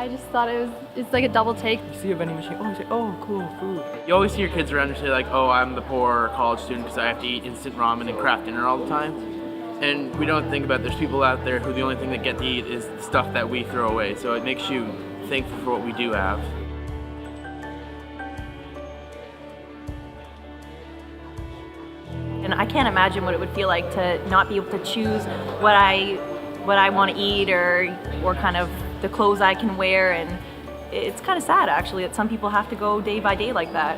I just thought it's like a double take. You see a vending machine, oh, you say, oh, cool, food. You always see your kids around and say like, oh, I'm the poor college student because I have to eat instant ramen and craft dinner all the time. And we don't think about there's people out there who the only thing they get to eat is the stuff that we throw away. So it makes you thankful for what we do have. And I can't imagine what it would feel like to not be able to choose what I want to eat or kind of the clothes I can wear, and it's kind of sad actually that some people have to go day by day like that.